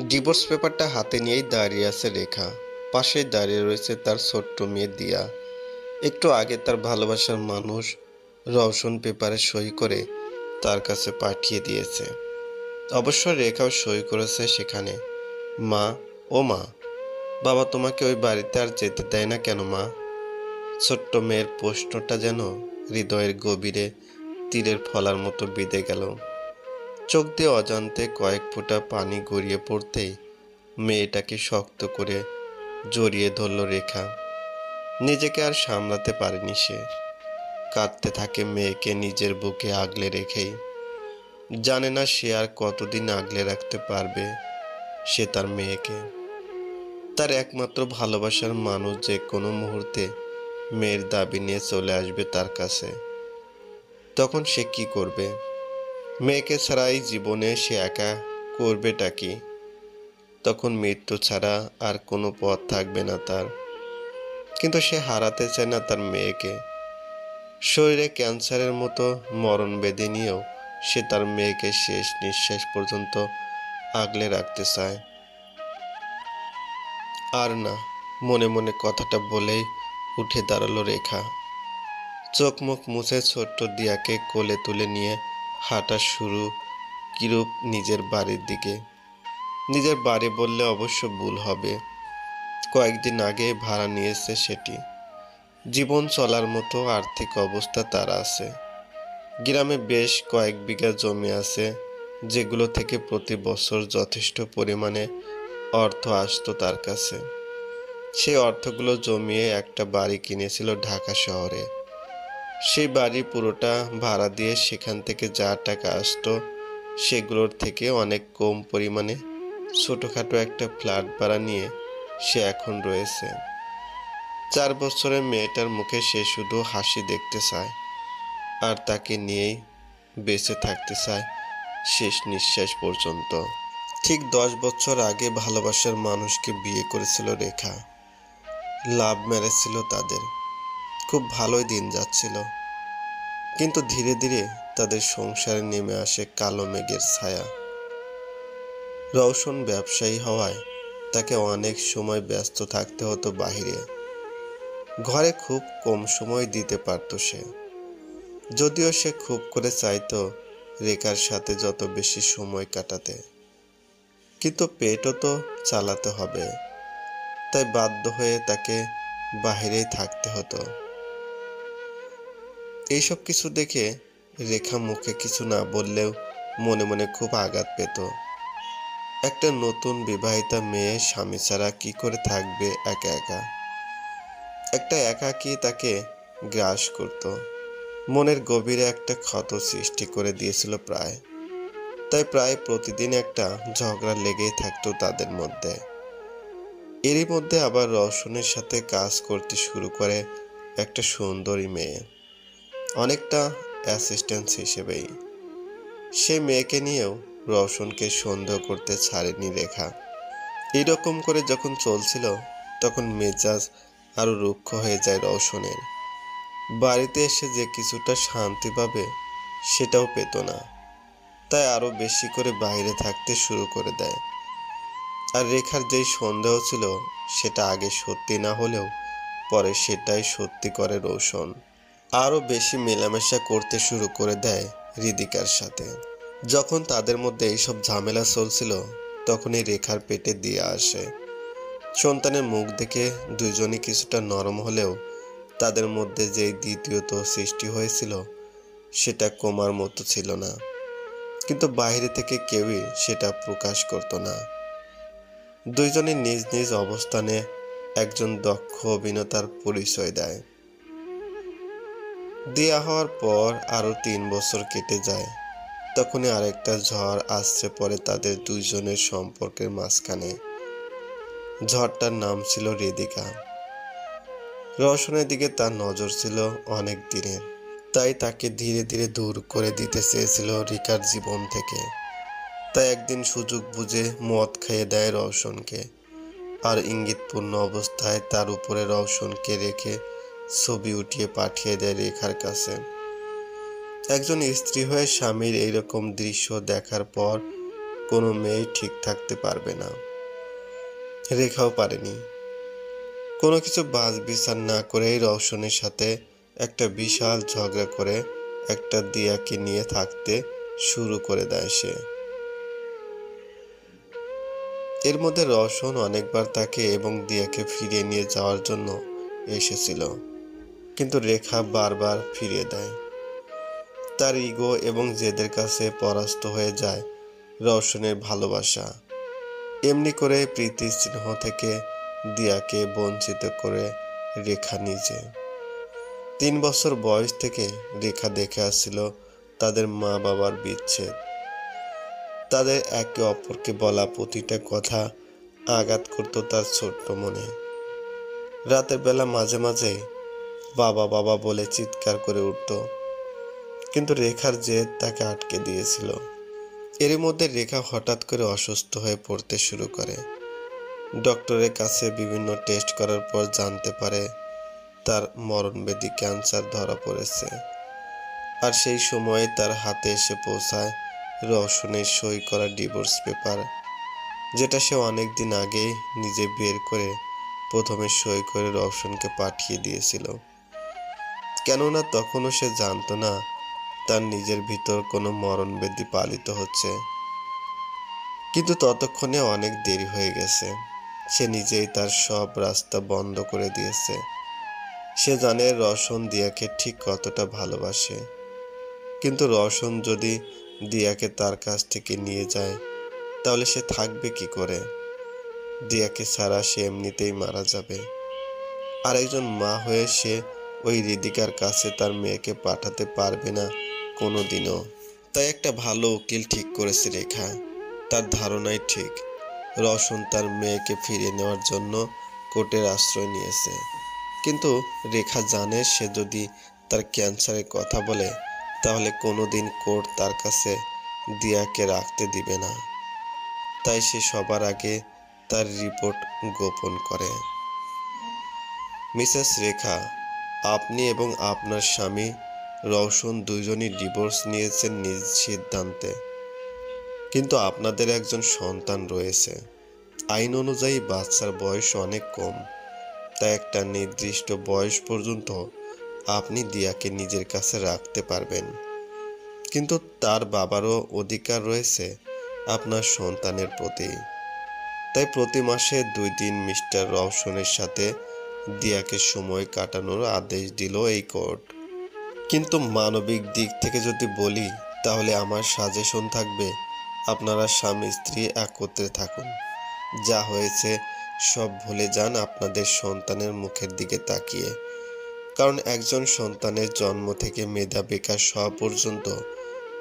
Divorce পেপারটা হাতে নিয়েই দাঁড়িয়ে আছে রেখা। পাশেই দাঁড়িয়ে রয়েছে তার ছোট্ট মেয়ে দিয়া। একটু আগে তার ভালোবাসার মানুষ রওশন পেপারে সই করে তার কাছে পাঠিয়ে দিয়েছে। অবশ্য রেখাও সই করেছে সেখানে। মা, ও মা, বাবা তোমাকে ওই বাড়িতে আর যেতে দেয় না কেন মা? ছোট্ট মেয়ের প্রশ্নটা যেন হৃদয়ের গভীরে তীরের ফলার মতো বিঁধে গেল। চোখ দিয়ে অজান্তে কয়েক ফোঁটা পানি গড়িয়ে পড়তেই মেয়েটাকে শক্ত করে জড়িয়ে ধরল রেখা। নিজেকে আর সামলাতে পারেনি সে। কাঁদতে থাকে মেয়েকে নিজের বুকে আগলে রেখেই। জানে না সে আর কতদিন আগলে রাখতে পারবে সে তার মেয়েকে। তার একমাত্র ভালোবাসার মানুষ যে কোনো মুহূর্তে মেয়ের দাবি নিয়ে চলে আসবে তার কাছে। তখন সে কি করবে? মেয়েকে ছাড়া এই জীবনে সে একা করবেটা কি? তখন মৃত্যু ছাড়া আর কোনো পথ থাকবে না তার। কিন্তু সে হারাতে চায় না তার মেয়েকে। শরীরে ক্যান্সারের মতো মরণ ব্যাধি নিয়েও সে তার মেয়েকে শেষ নিঃশ্বাস পর্যন্ত আগলে রাখতে চায়। আর না, মনে মনে কথাটা বলেই উঠে দাঁড়ালো রেখা। চোখ মুখ মুছে ছোট্ট দিয়াকে কোলে তুলে নিয়ে হাঁটা শুরু কিরূপ নিজের বাড়ির দিকে। নিজের বাড়ি বললে অবশ্য ভুল হবে। কয়েকদিন আগে ভাড়া নিয়েছে সেটি। জীবন চলার মতো আর্থিক অবস্থা তার আছে। গ্রামে বেশ কয়েক বিঘা জমি আছে, যেগুলো থেকে প্রতি বছর যথেষ্ট পরিমাণে অর্থ আসতো তার কাছে। সেই অর্থগুলো জমিয়ে একটা বাড়ি কিনেছিল ঢাকা শহরে। সেই বাড়ি পুরোটা ভাড়া দিয়ে সেখান থেকে যা টাকা আসতো সেগুলোর থেকে অনেক কম পরিমাণে ছোটোখাটো একটা ফ্ল্যাট ভাড়া নিয়ে সে এখন রয়েছে। 4 বছরের মেয়েটার মুখে সে শুধু হাসি দেখতে চায়, আর তাকে নিয়েই বেঁচে থাকতে চায় শেষ নিঃশ্বাস পর্যন্ত। ঠিক 10 বছর আগে ভালোবাসার মানুষকে বিয়ে করেছিল রেখা। লাভ ম্যারেজ ছিল তাদের। খুব ভালোই দিন যাচ্ছিল। কিন্তু ধীরে ধীরে তাদের সংসারে নেমে আসে কালো মেঘের ছায়া। রওশন ব্যবসায়ী হওয়ায় তাকে অনেক সময় ব্যস্ত থাকতে হতো বাহিরে। ঘরে খুব কম সময় দিতে পারত সে। যদিও সে খুব করে চাইতো রেখার সাথে যত বেশি সময় কাটাতে, কিন্তু পেটও তো চালাতে হবে। তাই বাধ্য হয়ে তাকে বাহিরেই থাকতে হতো। এইসব কিছু দেখে রেখা মুখে কিছু না বললেও মনে মনে খুব আঘাত পেত। একটা নতুন বিবাহিতা মেয়ে স্বামী ছাড়া কি করে থাকবে একা একা? একটা একাকী তাকে গ্রাস করত। মনের গভীরে একটা ক্ষত সৃষ্টি করে দিয়েছিল প্রায়। তাই প্রায় প্রতিদিন একটা ঝগড়া লেগেই থাকতো তাদের মধ্যে। এরই মধ্যে আবার রওশনের সাথে কাজ করতে শুরু করে একটা সুন্দরী মেয়ে, অনেকটা অ্যাসিস্ট্যান্ট হিসেবেই। সে মেয়েকে নিয়েও রওশনকে সন্দেহ করতে ছাড়েনি রেখা। এইরকম করে যখন চলছিল তখন মেজাজ আরো রুক্ষ হয়ে যায় রওশনের। বাড়িতে এসে যে কিছুটা শান্তি পাবে সেটাও পেত না। তাই আরো বেশি করে বাইরে থাকতে শুরু করে দেয়। আর রেখার যেই সন্দেহ ছিল সেটা আগে সত্যি না হলেও পরে সেটাই সত্যি করে রওশন। আরো বেশি মেলামেশা করতে শুরু করে দেয় হৃদিকার সাথে। যখন তাদের মধ্যে এইসব ঝামেলা চলছিল তখনই রেখার পেটে দিয়ে আসে। সন্তানের মুখ দেখে দুইজনই কিছুটা নরম হলেও তাদের মধ্যে যেই দ্বিতীয়ত সৃষ্টি হয়েছিল সেটা কমার মতো ছিল না। কিন্তু বাইরে থেকে কেউই সেটা প্রকাশ করত না। দুইজনই নিজ নিজ অবস্থানে একজন দক্ষ অভিনেতার পরিচয় দেয়। দেয়া হওয়ার পর আরো 3 বছর কেটে যায়। তখনই আরেকটা ঝড় আসছে পড়ে তাদের দুইজনের সম্পর্কের মাঝখানে। ঝড়টার নাম ছিল হৃদিকা। রওশনের দিকে তার নজর ছিল অনেক দিনের। তাই তাকে ধীরে ধীরে দূর করে দিতে চেয়েছিল রিকার জীবন থেকে। তাই একদিন সুযোগ বুঝে মদ খাইয়ে দেয় রওশনকে, আর ইঙ্গিতপূর্ণ অবস্থায় তার উপরে রওশনকে রেখে ছবি উঠিয়ে পাঠিয়ে দেয় রেখার কাছে। একজন স্ত্রী হয়ে স্বামীর এইরকম দৃশ্য দেখার পর কোনো মেয়ে ঠিক থাকতে পারবে না। রেখাও পারেনি। কোনো কিছু বাছ বিচার না করেই রওশনের সাথে একটা বিশাল ঝগড়া করে একটা দিয়াকে নিয়ে থাকতে শুরু করে দেয় সে। এর মধ্যে রওশন অনেকবার তাকে এবং দিয়াকে ফিরিয়ে নিয়ে যাওয়ার জন্য এসেছিল, কিন্তু রেখা বারবার ফিরিয়ে দেয়। তার ইগো এবং জেদের কাছে পরাস্ত হয়ে যায় রওশনের ভালোবাসা। এমনি করে প্রীতি স্নেহ থেকে দিয়াকে বঞ্চিত করে রেখা নিজে। 3 বছর বয়স থেকে রেখা দেখে আসছিল তাদের মা বাবার বিচ্ছেদ। তাদের একে অপরকে বলা প্রতিটা কথা আঘাত করত তার ছোট্ট মনে। রাতের বেলা মাঝে মাঝে বাবা বাবা বলে চিৎকার করে উঠত, কিন্তু রেখার জেদ তাকে আটকে দিয়েছিল। এরই মধ্যে রেখা হঠাৎ করে অসুস্থ হয়ে পড়তে শুরু করে। ডক্টরের কাছে বিভিন্ন টেস্ট করার পর জানতে পারে তার মরণব্যাধি ক্যান্সার ধরা পড়েছে। আর সেই সময়ে তার হাতে এসে পৌঁছায় রওশনের সই করা ডিভোর্স পেপার, যেটা সে অনেক দিন আগেই নিজে বের করে প্রথমে সই করে রওশনকে পাঠিয়ে দিয়েছিল। কেননা তখনও সে জানতো না তার নিজের ভিতর কোনো মরণব্যাধি পালিত হচ্ছে। কিন্তু ততক্ষণে অনেক দেরি হয়ে গেছে। সে নিজেই তার সব রাস্তা বন্ধ করে দিয়েছে। সে জানে রওশন দিয়াকে ঠিক কতটা ভালোবাসে, কিন্তু রওশন যদি দিয়াকে তার কাছ থেকে নিয়ে যায় তাহলে সে থাকবে কি করে? দিয়াকে ছাড়া সে এমনিতেই মারা যাবে। আর একজন মা হয়ে সে ওই হৃদিকার কাছে তার মেয়েকে পাঠাতে পারবে না কোনোদিনও। তাই একটা ভালো উকিল ঠিক করেছে রেখা। তার ধারণাই ঠিক, রওশন তার মেয়েকে ফিরিয়ে নেওয়ার জন্য কোর্টের আশ্রয় নিয়েছে। কিন্তু রেখা জানে সে যদি তার ক্যান্সারের কথা বলে তাহলে কোনোদিন কোর্ট তার কাছে দিয়াকে রাখতে দিবে না। তাই সে সবার আগে তার রিপোর্ট গোপন করে। মিসেস রেখা, আপনি এবং আপনার স্বামী রওশন দুজনই ডিভোর্স নিয়েছেন নিজ সিদ্ধান্তে, কিন্তু আপনাদের একজন সন্তান রয়েছে। আইন অনুযায়ী বাচ্চার বয়স অনেক কম, তাই একটা নির্দিষ্ট বয়স পর্যন্ত আপনি দিয়াকে নিজের কাছে রাখতে পারবেন, কিন্তু তার বাবারও অধিকার রয়েছে আপনার সন্তানের প্রতি। তাই প্রতি মাসে 2 দিন মিস্টার রওশনের সাথে দিয়াকে সময় কাটানোর আদেশ দিল এই কোর্ট। কিন্তু মানবিক দিক থেকে যদি বলি তাহলে আমার সাজেশন থাকবে আপনারা স্বামী স্ত্রী একত্রে থাকুন। যা হয়েছে সব ভুলে যান আপনাদের সন্তানের মুখের দিকে তাকিয়ে। কারণ একজন সন্তানের জন্ম থেকে মেধা বিকাশ হওয়া পর্যন্ত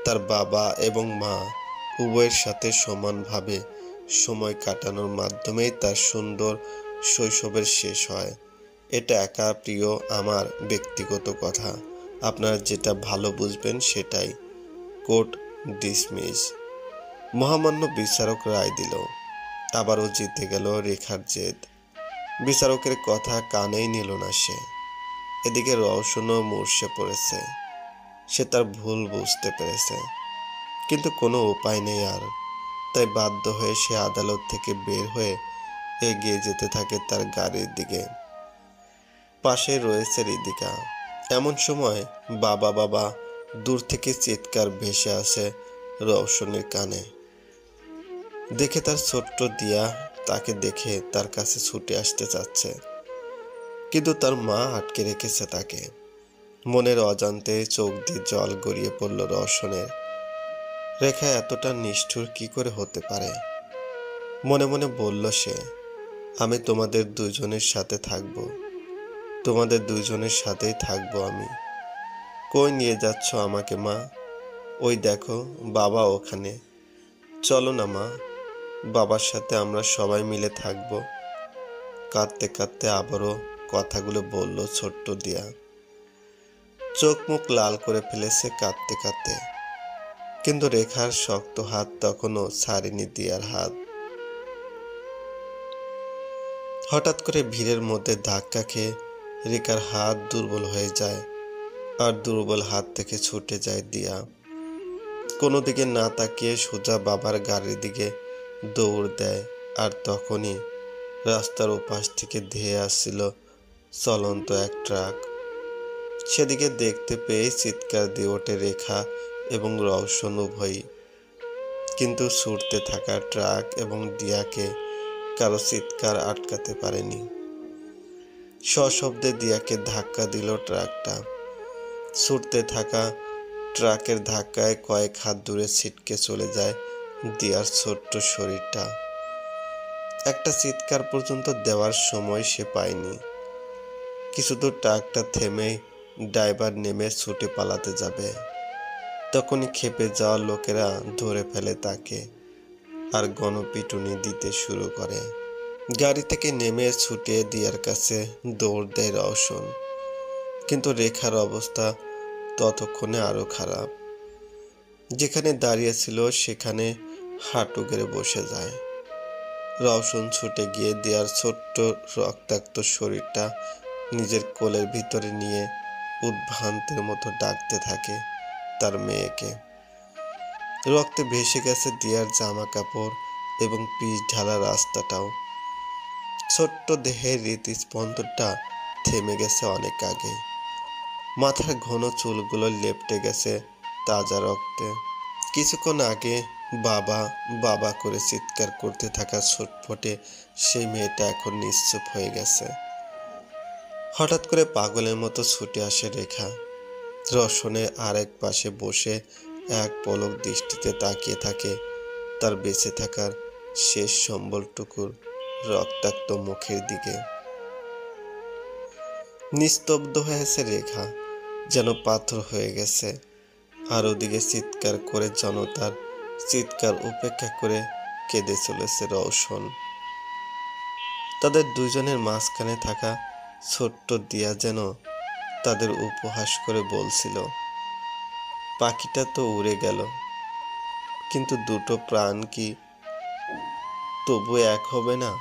তার বাবা এবং মা উভয়ের সাথে সমানভাবে সময় কাটানোর মাধ্যমেই তার সুন্দর শৈশবের শেষ হয়। এটা একা প্রিয় আমার ব্যক্তিগত কথা, আপনারা যেটা ভালো বুঝবেন সেটাই। Court dismiss. মহামান্য বিচারক রায় দিল। আবারও জিতে গেল রেখার জেদ। বিচারকের কথা কানেই নিল না সে। এদিকে রওশনও মূর্ছে পড়েছে। সে তার ভুল বুঝতে পেরেছে, কিন্তু কোনো উপায় নেই আর। তাই বাধ্য হয়ে সে আদালত থেকে বের হয়ে এগিয়ে যেতে থাকে তার গাড়ির দিকে। পাশে রয়েছে হৃদিকা। এমন সময় বাবা বাবা দূর থেকে চিৎকার ভেসে আসে রওশনের কানে। দেখে তার ছোট্ট দিয়া তাকে দেখে তার কাছে ছুটে আসতে চাচ্ছে, কিন্তু তার মা আটকে রেখেছে তাকে। মনের অজান্তে চোখ দিয়ে জল গড়িয়ে পড়ল রওশনের। রেখা এতটা নিষ্ঠুর কি করে হতে পারে? মনে মনে বলল সে, আমি তোমাদের দুজনের সাথে থাকব, তোমাদের দুজনের সাথেই থাকবো আমি। কই নিয়ে যাচ্ছ আমাকে মা? ওই দেখো বাবা ওখানে। চলো না মা, বাবার সাথে আমরা সবাই মিলে থাকবো। কাঁদতে কাঁদতে আবারও কথাগুলো বলল ছোট্ট দিয়া। চোখ মুখ লাল করে ফেলেছে কাঁদতে কাঁদতে, কিন্তু রেখার শক্ত হাত তখনও ছাড়েনি দিয়ার হাত। হঠাৎ করে ভিড়ের মধ্যে ধাক্কা খেয়ে রেখার হাত দুর্বল হয়ে যায়, আর দুর্বল হাত থেকে ছুটে যায় দিয়া। কোনো দিকে না তাকিয়ে সোজা বাবার গাড়ির দিকে দৌড় দেয়। আর তখনই রাস্তার ওপাশ থেকে ধেয়ে আসছিল চলন্ত এক ট্রাক। সেদিকে দেখতে পেয়ে চিৎকার দিয়ে ওঠে রেখা এবং রওশন উভয়ই। কিন্তু ছুটতে থাকা ট্রাক এবং দিয়াকে কারো চিৎকার আটকাতে পারেনি। সশব্দে দিয়াকে ধাক্কা দিল ট্রাকটা। ছুটতে থাকা ট্রাকের ধাক্কায় কয়েক হাত দূরে ছিটকে চলে যায় দিয়ার ছোট্ট শরীরটা। একটা চিৎকার পর্যন্ত দেওয়ার সময় সে পায়নি। কিছু দূর ট্রাকটা থেমে ড্রাইভার নেমে ছুটে পালাতে যাবে, তখনই খেপে যাওয়া লোকেরা ধরে ফেলে তাকে আর গণপিটুনি দিতে শুরু করে। গাড়ি থেকে নেমে ছুটে দিয়ার কাছে দৌড় দেয় রওশন। কিন্তু রেখার অবস্থা ততক্ষণে আরো খারাপ। যেখানে দাঁড়িয়েছিল সেখানে হাঁটু গেড়ে বসে যায়। রওশন ছুটে গিয়ে দিয়ার ছোট্ট রক্তাক্ত শরীরটা নিজের কোলের ভিতরে নিয়ে উদ্ভ্রান্তের মতো ডাকতে থাকে তার মেয়েকে। রক্তে ভেসে গেছে দিয়ার জামা কাপড় এবং পিচ ঢালা রাস্তাটাও। ছোট্ট দেহের হৃৎস্পন্দনটা থেমে গেছে অনেক আগে। মাথার ঘন চুলগুলো লেপ্টে গেছে তাজা রক্তে। কিছুক্ষণ আগে বাবা বাবা করে চিৎকার করতে থাকা ছটফটে সেই মেয়েটা এখন নিশ্চুপ হয়ে গেছে। হঠাৎ করে পাগলের মতো ছুটে আসে রেখা। রওশনের আরেক পাশে বসে এক পলক দৃষ্টিতে তাকিয়ে থাকে তার বেঁচে থাকার শেষ সম্বলটুকুর রক্তাক্ত মুখের দিকে। নিস্তব্ধ হয়েছে রেখা, যেন পাথর হয়ে গেছে। আর ওদিকে চিৎকার করে জনতার চিৎকার উপেক্ষা করে কেঁদে চলেছে রওশন। তাদের দুজনের মাঝখানে থাকা ছোট্ট দিয়া যেন তাদের উপহাস করে বলছিল, পাখিটা তো উড়ে গেল, কিন্তু দুটো প্রাণ কি তবু এক হবে না?